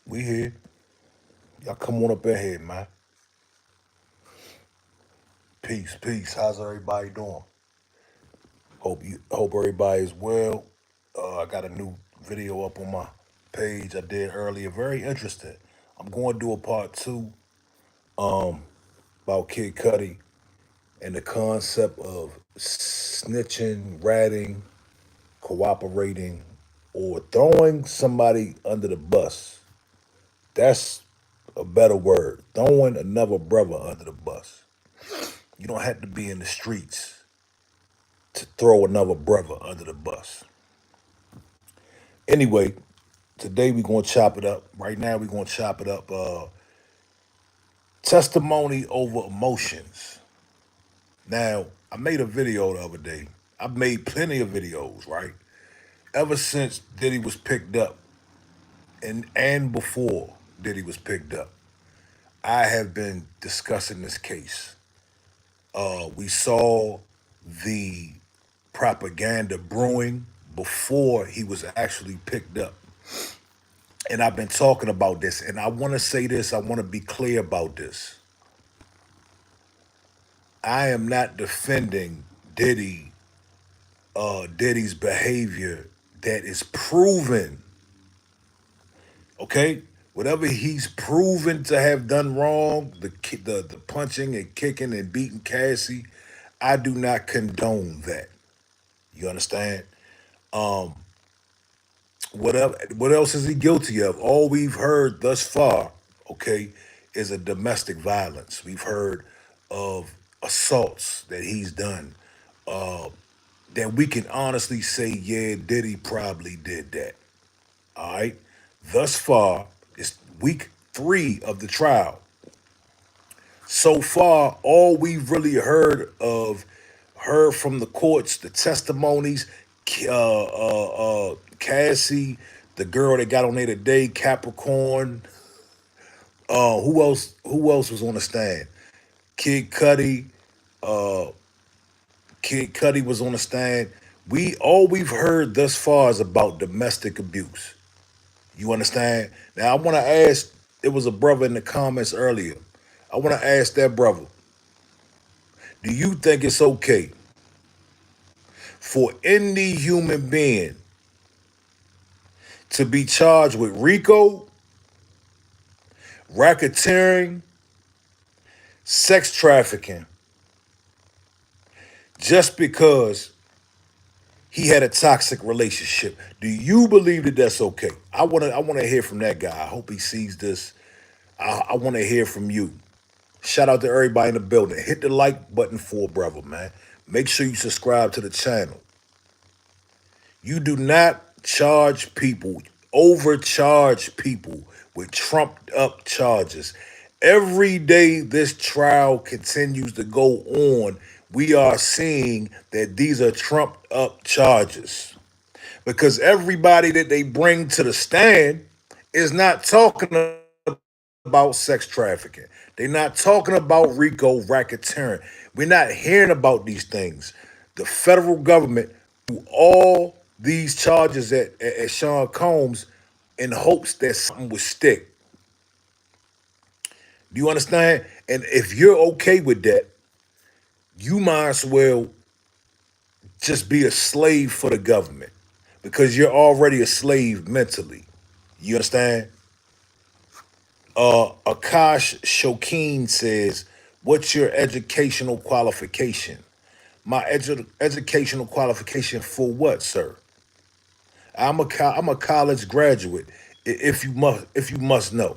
We here. Y'all come on up in here, man. Peace, peace. How's everybody doing? Hope everybody's well. I got a new video up on my page I did earlier. Very interesting. I'm going to do a part two about Kid Cudi and the concept of snitching, ratting, cooperating, or throwing somebody under the bus. That's a better word. Throwing another brother under the bus. You don't have to be in the streets to throw another brother under the bus. Anyway, today we're gonna chop it up. Right now we're gonna chop it up. Testimony over emotions. Now, I made a video the other day. I've made plenty of videos, right? Ever since Diddy was picked up and before Diddy was picked up, I have been discussing this case. We saw the propaganda brewing before he was actually picked up. And I've been talking about this, and I want to say this, I want to be clear about this. I am not defending Diddy's behavior that is proven, okay? Whatever he's proven to have done wrong, the punching and kicking and beating Cassie, I do not condone that. You understand? What else is he guilty of? All we've heard thus far, okay, is a domestic violence. We've heard of assaults that he's done. That we can honestly say, yeah, Diddy probably did that. All right. Thus far, it's week 3 of the trial. So far, all we've really heard from the courts, the testimonies, Cassie, the girl that got on there today, Capricorn. Who else? Who else was on the stand? Kid Cudi. Uh, Kid Cudi was on the stand. We've heard thus far is about domestic abuse. You understand? Now I want to ask. There was a brother in the comments earlier. I want to ask that brother. Do you think it's okay for any human being to be charged with RICO, racketeering, sex trafficking, just because he had a toxic relationship? Do you believe that that's okay? I want to hear from that guy. I hope he sees this. I want to hear from you. Shout out to everybody in the building. Hit the like button for a brother, man. Make sure you subscribe to the channel. You do not overcharge people with trumped up charges. Every day this trial continues to go on, we are seeing that these are trumped up charges. Because everybody that they bring to the stand is not talking about sex trafficking. They're not talking about RICO racketeering. We're not hearing about these things. The federal government threw all these charges at Sean Combs in hopes that something would stick. Do you understand? And if you're okay with that, you might as well just be a slave for the government because you're already a slave mentally. You understand? Akash Shokeen says, what's your educational qualification? My educational qualification for what, sir? I'm a college graduate. If you must know,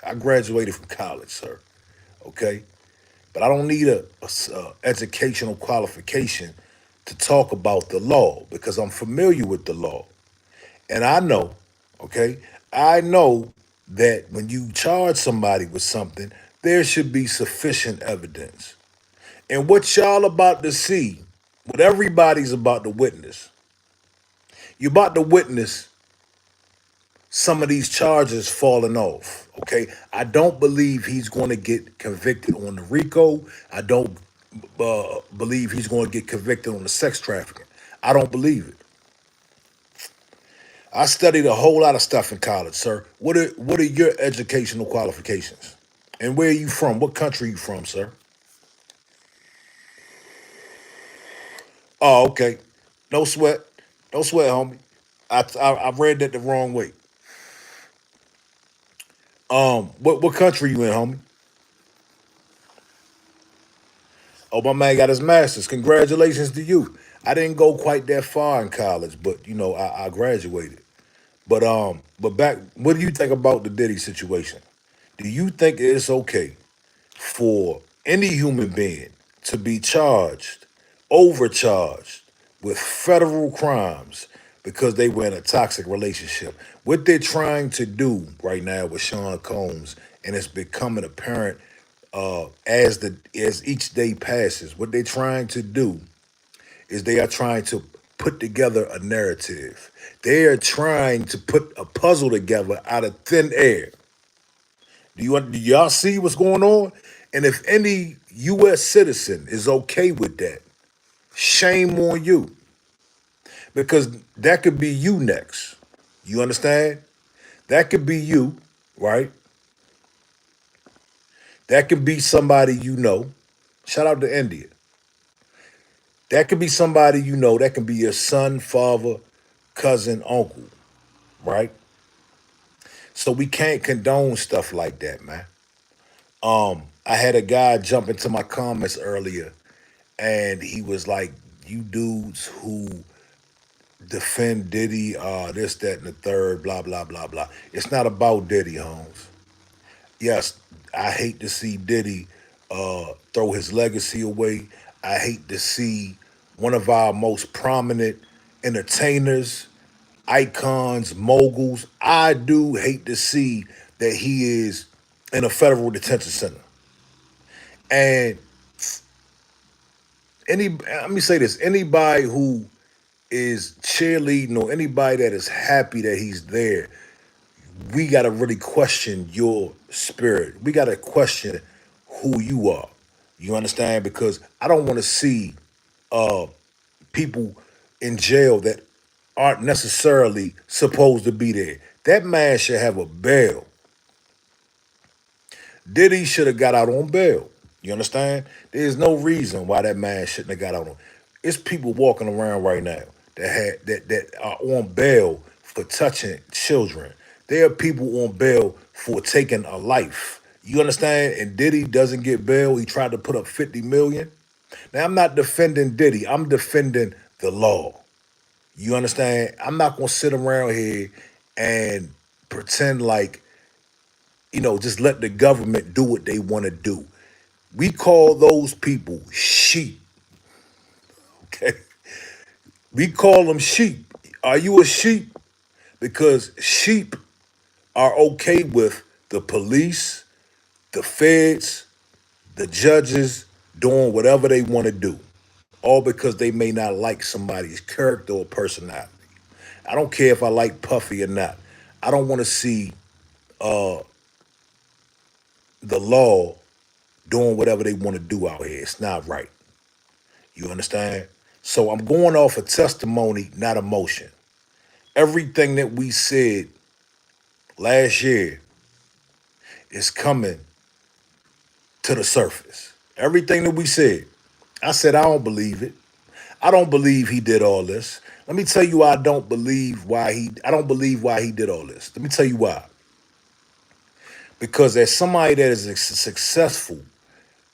I graduated from college, sir. Okay, but I don't need a educational qualification to talk about the law because I'm familiar with the law, and I know, okay, I know that when you charge somebody with something, there should be sufficient evidence. And what y'all about to see, what everybody's about to witness, you're about to witness some of these charges falling off. Okay, I don't believe he's going to get convicted on the RICO. I don't believe he's going to get convicted on the sex trafficking. I don't believe it. I studied a whole lot of stuff in college, sir. What are your educational qualifications? And where are you from? What country are you from, sir? Oh, okay. No sweat. No sweat, homie. I read that the wrong way. What country you in, homie? Oh, my man got his master's. Congratulations to you. I didn't go quite that far in college, but I graduated. But back, what do you think about the Diddy situation? Do you think it's okay for any human being to be charged, overcharged with federal crimes because they were in a toxic relationship? What they're trying to do right now with Sean Combs, and it's becoming apparent as each day passes. What they're trying to do is they are trying to put together a narrative. They are trying to put a puzzle together out of thin air. Do y'all see what's going on? And if any U.S. citizen is okay with that, shame on you, because that could be you next. You understand? That could be you, right? That could be somebody you know. Shout out to India. That could be somebody you know. That can be your son, father, cousin, uncle, right? So we can't condone stuff like that, man. I had a guy jump into my comments earlier, and he was like, "You dudes who defend Diddy, this, that, and the third, blah, blah, blah, blah." It's not about Diddy, Holmes. Yes, I hate to see Diddy throw his legacy away. I hate to see one of our most prominent entertainers, icons, moguls. I do hate to see that he is in a federal detention center. And let me say this: anybody who is cheerleading or anybody that is happy that he's there, we got to really question your spirit. We got to question who you are. You understand? Because I don't want to see people in jail that aren't necessarily supposed to be there. That man should have a bail. Diddy should have got out on bail. You understand? There's no reason why that man shouldn't have got out on. It's people walking around right now that are on bail for touching children. There are people on bail for taking a life. You understand? And Diddy doesn't get bail. He tried to put up 50 million. Now I'm not defending Diddy. I'm defending the law. You understand? I'm not gonna sit around here and pretend like, just let the government do what they want to do. We call those people sheep. Okay? We call them sheep. Are you a sheep? Because sheep are okay with the police, the feds, the judges doing whatever they want to do, all because they may not like somebody's character or personality. I don't care if I like Puffy or not. I don't want to see the law doing whatever they want to do out here. It's not right. You understand? So I'm going off of testimony, not emotion. Everything that we said last year is coming to the surface. Everything that we said. I said, I don't believe it. I don't believe he did all this. Let me tell you why I don't believe why he did all this. Let me tell you why. Because as somebody that is as successful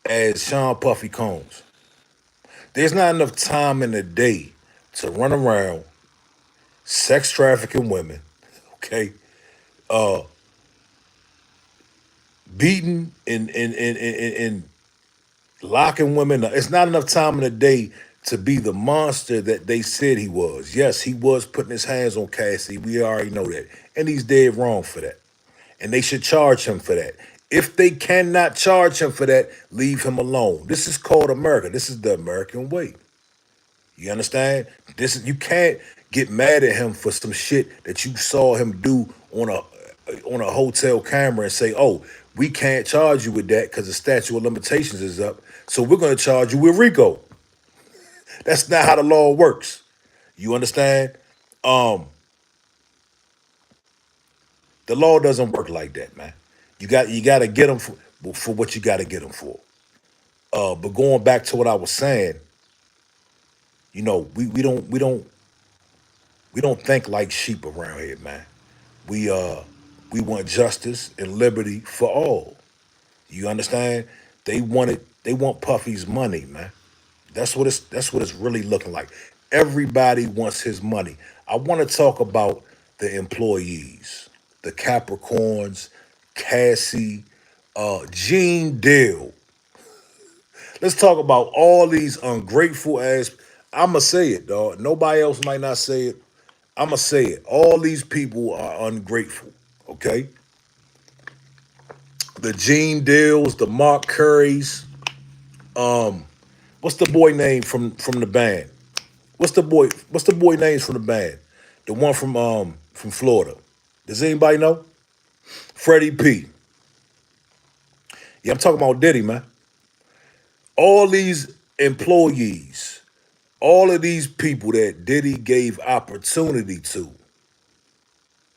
as Sean Puffy Combs, there's not enough time in the day to run around sex trafficking women, okay, beating and locking women up. It's not enough time in the day to be the monster that they said he was. Yes, he was putting his hands on Cassie. We already know that. And he's dead wrong for that. And they should charge him for that. If they cannot charge him for that, leave him alone. This is called America. This is the American way. You understand? You can't get mad at him for some shit that you saw him do on a hotel camera and say, "Oh, we can't charge you with that because the statute of limitations is up. So we're going to charge you with RICO." That's not how the law works. You understand? The law doesn't work like that, man. You got to get them for what you got to get them for. But going back to what I was saying, we don't think like sheep around here, man. We uh we want justice and liberty for all. You understand? They want Puffy's money, man. That's what it's really looking like. Everybody wants his money. I want to talk about the employees, the Capricorns, Cassie, Gene Deal. Let's talk about all these ungrateful ass. I'ma say it, dog. Nobody else might not say it. I'ma say it. All these people are ungrateful. Okay, the Gene Deals, the Mark Currys. What's the boy name from the band? What's the boy names from the band? The one from Florida. Does anybody know? Freddie P. Yeah, I'm talking about Diddy, man. All these employees, all of these people that Diddy gave opportunity to,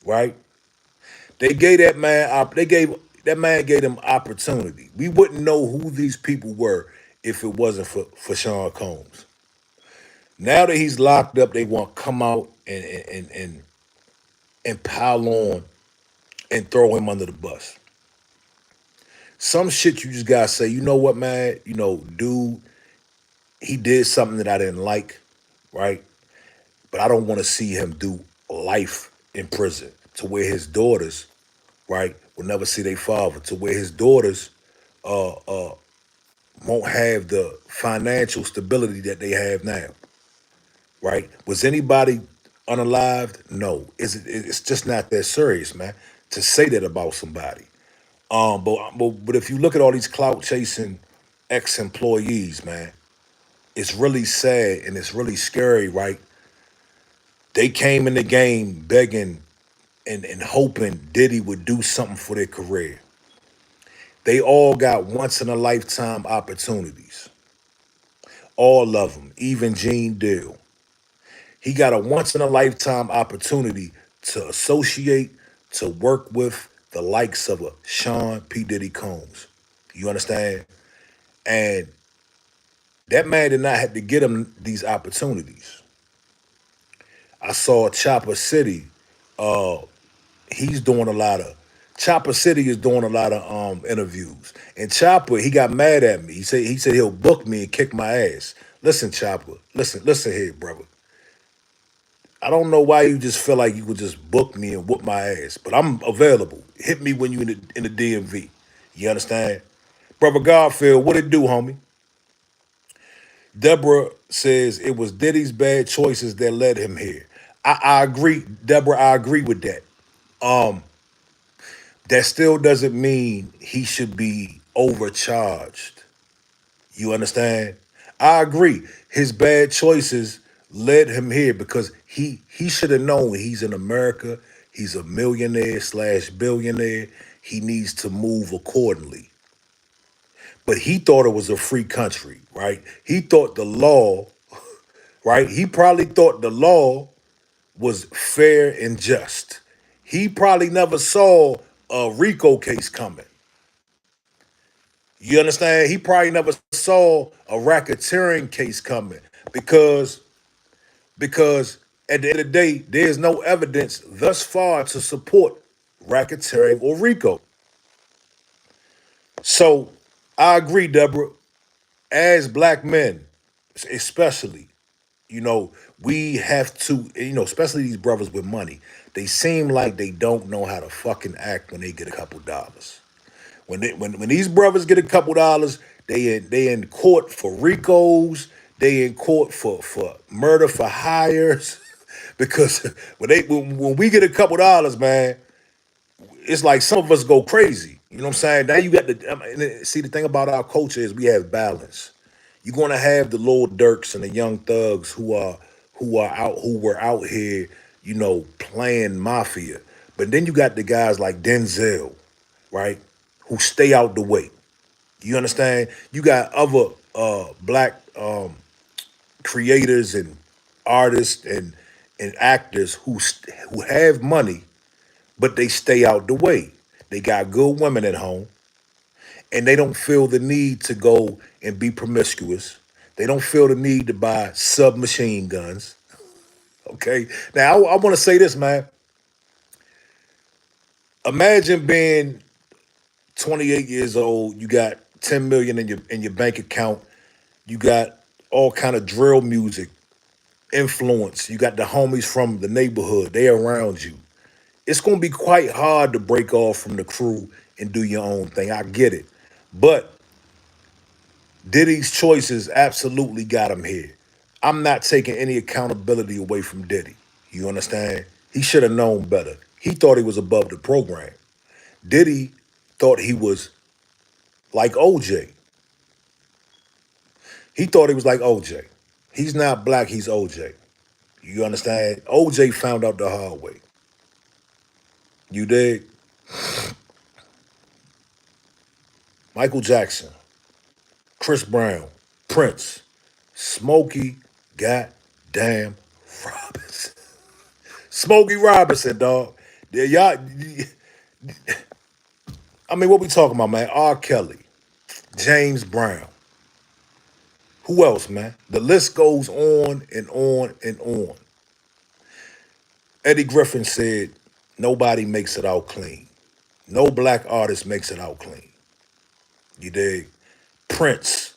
right? They gave them opportunity. We wouldn't know who these people were if it wasn't for Sean Combs. Now that he's locked up, they want to come out and pile on and throw him under the bus. Some shit you just gotta say, you know what, man? Dude, he did something that I didn't like, right? But I don't want to see him do life in prison to where his daughters, right, will never see their father, to where his daughters won't have the financial stability that they have now, right? Was anybody unalived? No. It's just not that serious, man, to say that about somebody. But if you look at all these clout chasing ex employees, man, it's really sad and it's really scary, right? They came in the game begging and hoping Diddy would do something for their career. They all got once in a lifetime opportunities. All of them, even Gene Deal. He got a once in a lifetime opportunity to associate, to work with the likes of a Sean P. Diddy Combs. You understand? And that man did not have to get him these opportunities. I saw Chopper City. Uh, he's doing a lot of Chopper City is doing a lot of interviews. And Chopper, he got mad at me. He said he'll book me and kick my ass. Listen, Chopper, listen here, brother. I don't know why you just feel like you could just book me and whoop my ass, but I'm available. Hit me when you in the DMV. You understand? Brother Garfield, what it do, homie? Deborah says it was Diddy's bad choices that led him here. I agree, Deborah. I agree with that. Um, that still doesn't mean he should be overcharged. You understand? I agree. His bad choices led him here because he should have known he's in America. He's a millionaire slash billionaire. He needs to move accordingly. But he thought it was a free country, right? He thought the law, right? He probably thought the law was fair and just. He probably never saw a RICO case coming. You understand? He probably never saw a racketeering case coming because because at the end of the day, there's no evidence thus far to support racketeering or RICO. So I agree, Deborah. As black men, especially, you know, we have to, especially these brothers with money. They seem like they don't know how to fucking act when they get a couple dollars. When these brothers get a couple dollars, they in court for RICOs. They in court for murder for hires. Because when we get a couple dollars, man, it's like some of us go crazy. You know what I'm saying? Now you got see, the thing about our culture is we have balance. You're gonna have the little Dirks and the young thugs who were out here, playing mafia. But then you got the guys like Denzel, right? Who stay out the way. You understand? You got other black creators and artists and actors who have money but they stay out the way. They got good women at home, and they don't feel the need to go and be promiscuous. They don't feel the need to buy submachine guns. Okay. Now I want to say this, man. Imagine being 28 years old. You got 10 million in your bank account. You got all kind of drill music influence. You got the homies from the neighborhood. They around you. It's gonna be quite hard to break off from the crew and do your own thing. I get it, but Diddy's choices absolutely got him here. I'm not taking any accountability away from Diddy. You understand? He should have known better. He thought he was above the program. Diddy thought he was like OJ. He thought he was like OJ. He's not black, he's OJ. You understand? OJ found out the hard way. You dig? Michael Jackson, Chris Brown, Prince, Smokey goddamn Robinson. Smokey Robinson, dog. Yeah, y'all. I mean, what we talking about, man? R. Kelly, James Brown. Who else, man? The list goes on and on and on. Eddie Griffin said, nobody makes it out clean. No black artist makes it out clean. You dig? Prince.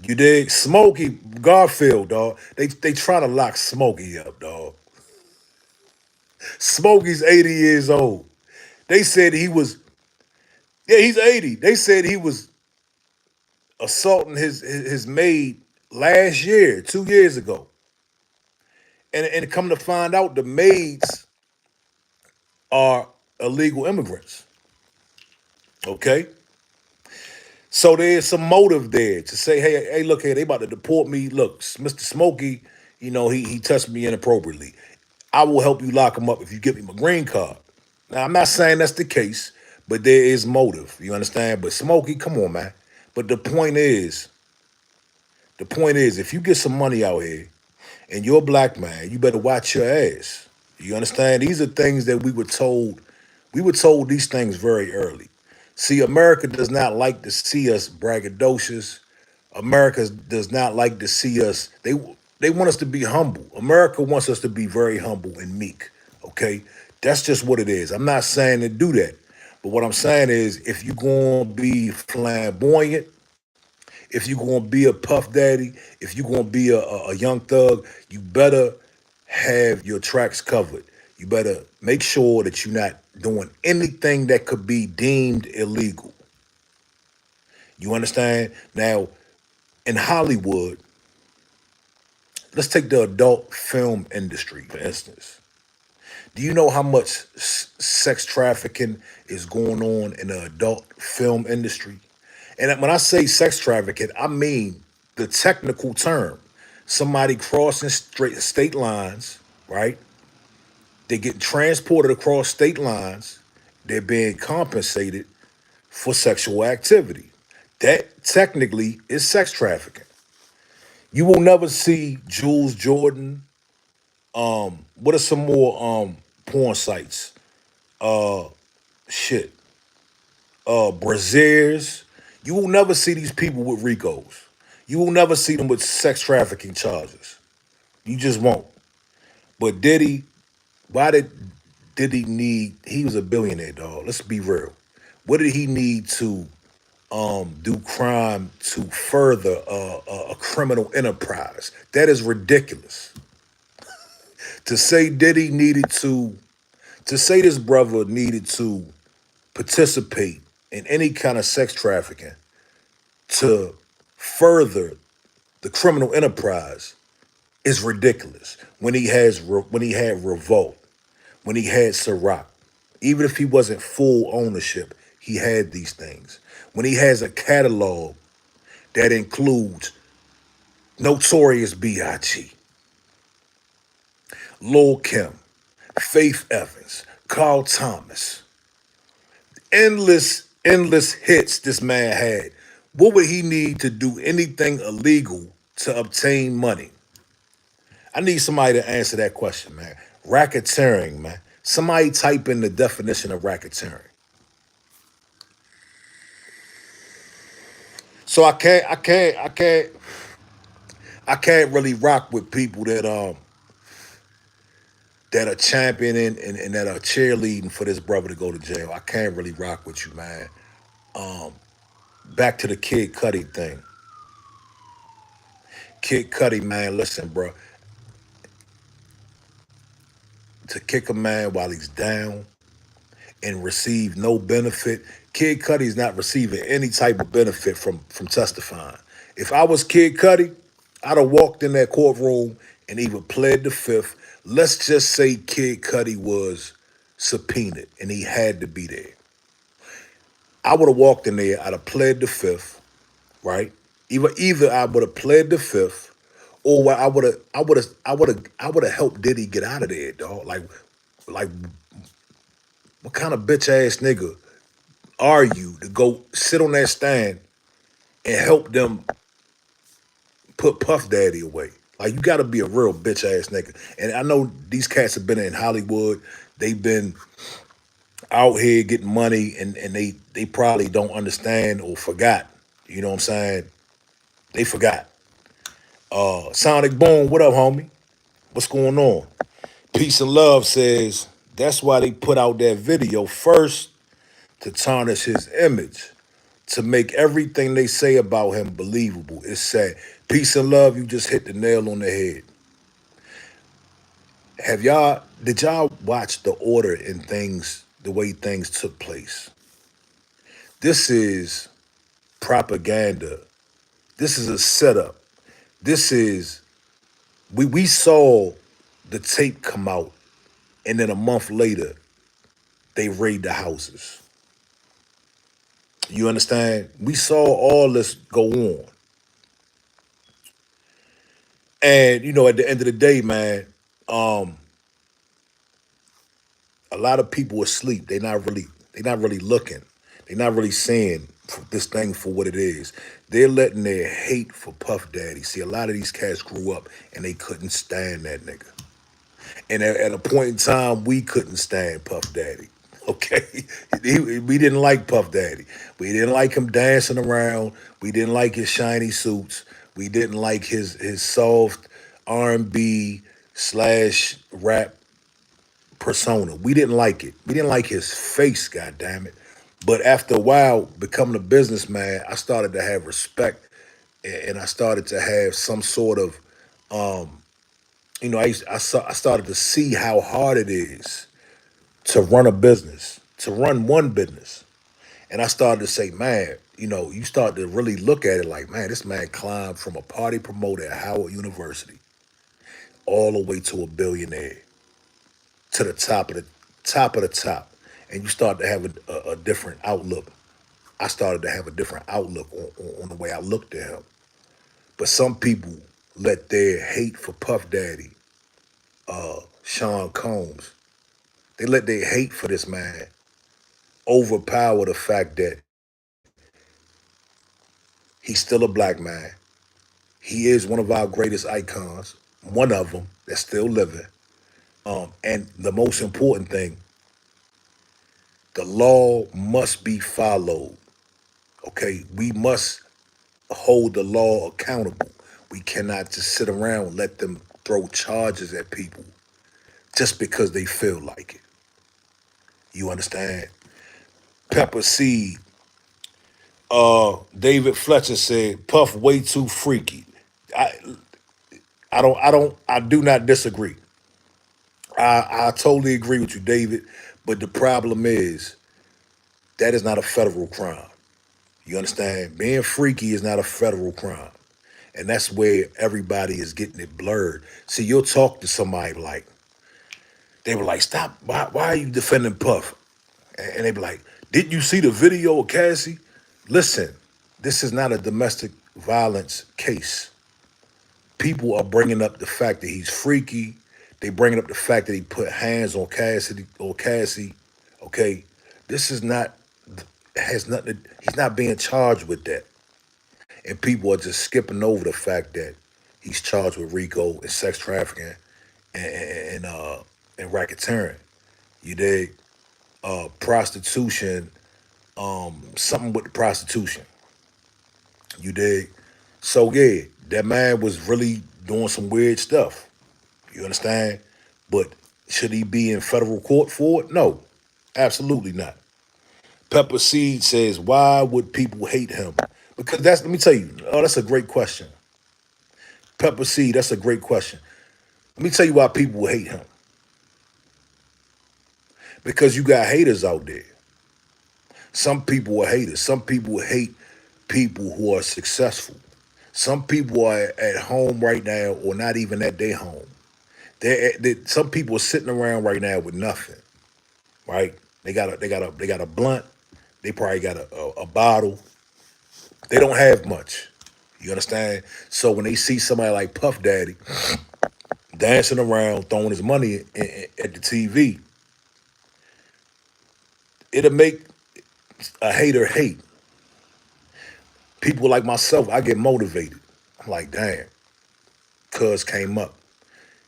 You dig? Smokey Garfield, dog. They trying to lock Smokey up, dog. Smokey's 80 years old. They said he was, yeah, he's 80. They said he was assaulting his maid last year, 2 years ago. And come to find out, the maids are illegal immigrants. Okay? So there's some motive there to say, hey, look here, they about to deport me. Look, Mr. Smokey, he touched me inappropriately. I will help you lock him up if you give me my green card. Now, I'm not saying that's the case, but there is motive. You understand? But Smokey, come on, man. But the point is, if you get some money out here and you're a black man, you better watch your ass. You understand? These are things that we were told. We were told these things very early. See, America does not like to see us braggadocious. America does not like to see us. They want us to be humble. America wants us to be very humble and meek. Okay, that's just what it is. I'm not saying to do that, but what I'm saying is, if you're gonna be flamboyant, if you're gonna be a puff daddy, if you're gonna be a young thug, you better have your tracks covered. You better make sure that you're not doing anything that could be deemed illegal. You understand? Now, in Hollywood, let's take the adult film industry, for instance. Do you know how much sex trafficking is going on in the adult film industry? And when I say sex trafficking, I mean the technical term. Somebody crossing straight state lines, right? They get transported across state lines. They're being compensated for sexual activity. That technically is sex trafficking. You will never see Jules Jordan. What are some more porn sites? Uh Shit. Braziers. You will never see these people with Ricos. You will never see them with sex trafficking charges. You just won't. But why did he need? He was a billionaire, dog. Let's be real. What did he need to do crime to further a criminal enterprise? That is ridiculous. To say Diddy needed to say this brother needed to participate in any kind of sex trafficking to further the criminal enterprise is ridiculous. When he had Revolt, when he had Ciroc, even if he wasn't full ownership, he had these things. When he has a catalog that includes Notorious B.I.G., Lil Kim, Faith Evans, Carl Thomas, endless hits this man had. What would he need to do anything illegal to obtain money? I need somebody to answer that question, man. Racketeering, man. Somebody type in the definition of racketeering. So I can't really rock with people that are championing and that are cheerleading for this brother to go to jail. I can't really rock with you, man. Back to the Kid Cudi thing. Kid Cudi, man, listen, bro. To kick a man while he's down and receive no benefit. Kid Cudi's not receiving any type of benefit from testifying. If I was Kid Cudi, I'd have walked in that courtroom and either pled the fifth. Let's just say Kid Cudi was subpoenaed and he had to be there. I would have walked in there. I'd have pled the fifth, right? Either I would have pled the fifth, or I would have helped Diddy get out of there, dog. Like what kind of bitch ass nigga are you to go sit on that stand and help them put Puff Daddy away? Like you got to be a real bitch ass nigga. And I know these cats have been in Hollywood. They've been out here getting money, and they probably don't understand or forgot. You know what I'm saying? They forgot. Sonic Boom, what up, homie? What's going on? Peace and Love says that's why they put out that video first to tarnish his image, to make everything they say about him believable. It's sad. Peace and Love, you just hit the nail on the head. Did y'all watch the order and things, the way things took place? This is propaganda. This is a setup. This is, we saw the tape come out, and then a month later, they raid the houses. You understand? We saw all this go on. And at the end of the day, man, um, a lot of people are asleep. They're not really looking. They're not really seeing this thing for what it is. They're letting their hate for Puff Daddy. See, a lot of these cats grew up and they couldn't stand that nigga. And at a point in time, we couldn't stand Puff Daddy. Okay, we didn't like Puff Daddy. We didn't like him dancing around. We didn't like his shiny suits. We didn't like his soft R&B slash rap persona. We didn't like it. We didn't like his face. God damn it! But after a while, becoming a businessman, I started to have respect, and I started to have some sort of I started to see how hard it is to run a business, to run one business. And I started to say, man, you start to really look at it like, man, this man climbed from a party promoter at Howard University all the way to a billionaire, to the top of the top of the top. And you start to have a different outlook. I started to have a different outlook on the way I looked at him. But some people let their hate for Puff Daddy, Sean Combs, they let their hate for this man overpower the fact that he's still a black man. He is one of our greatest icons, one of them that's still living. And the most important thing, the law must be followed. Okay, we must hold the law accountable. We cannot just sit around and let them throw charges at people just because they feel like it. You understand? Pepper Seed, David Fletcher said, Puff way too freaky. I I do not disagree. I totally agree with you, David. But the problem is that is not a federal crime. You understand? Being freaky is not a federal crime. And that's where everybody is getting it blurred. See, you'll talk to somebody like, they were like, stop, why are you defending Puff? And they be like, didn't you see the video of Cassie? Listen, this is not a domestic violence case. People are bringing up the fact that he's freaky. They bringing up the fact that he put hands on Cassie. Okay, this is not, has nothing. He's not being charged with that, and people are just skipping over the fact that he's charged with RICO and sex trafficking and racketeering. You dig? Prostitution, something with the prostitution. You dig? So yeah, that man was really doing some weird stuff. You understand? But should he be in federal court for it? No, absolutely not. Pepper Seed says, why would people hate him? Because let me tell you, oh, that's a great question. Pepper Seed, that's a great question. Let me tell you why people will hate him. Because you got haters out there. Some people are haters. Some people hate people who are successful. Some people are at home right now or not even at their home. Some people are sitting around right now with nothing, right? They got a blunt. They probably got a bottle. They don't have much. You understand? So when they see somebody like Puff Daddy dancing around, throwing his money at the TV, it'll make a hater hate. People like myself, I get motivated. I'm like, damn, cuz came up.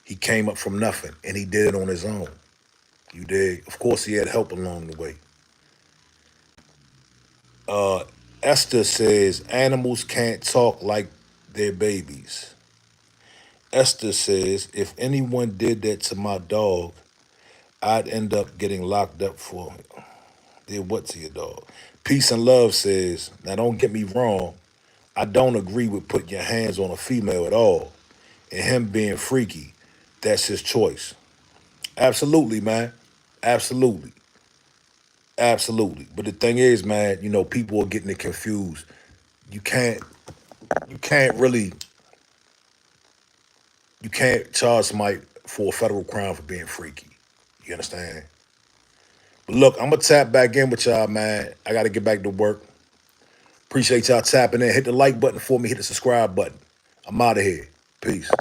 He came up from nothing and he did it on his own. You dig? Of course, he had help along the way. Esther says animals can't talk like their babies. Esther says if anyone did that to my dog, I'd end up getting locked up for did what to your dog. Peace and Love says, now don't get me wrong, I don't agree with putting your hands on a female at all. And him being freaky, that's his choice. Absolutely, man. Absolutely. Absolutely. But the thing is, man, people are getting it confused. You can't you can't really you can't charge somebody for a federal crime for being freaky. You understand? But look, I'm gonna tap back in with y'all, man. I gotta get back to work. Appreciate y'all tapping in. Hit the like button for me, hit the subscribe button. I'm out of here. Peace.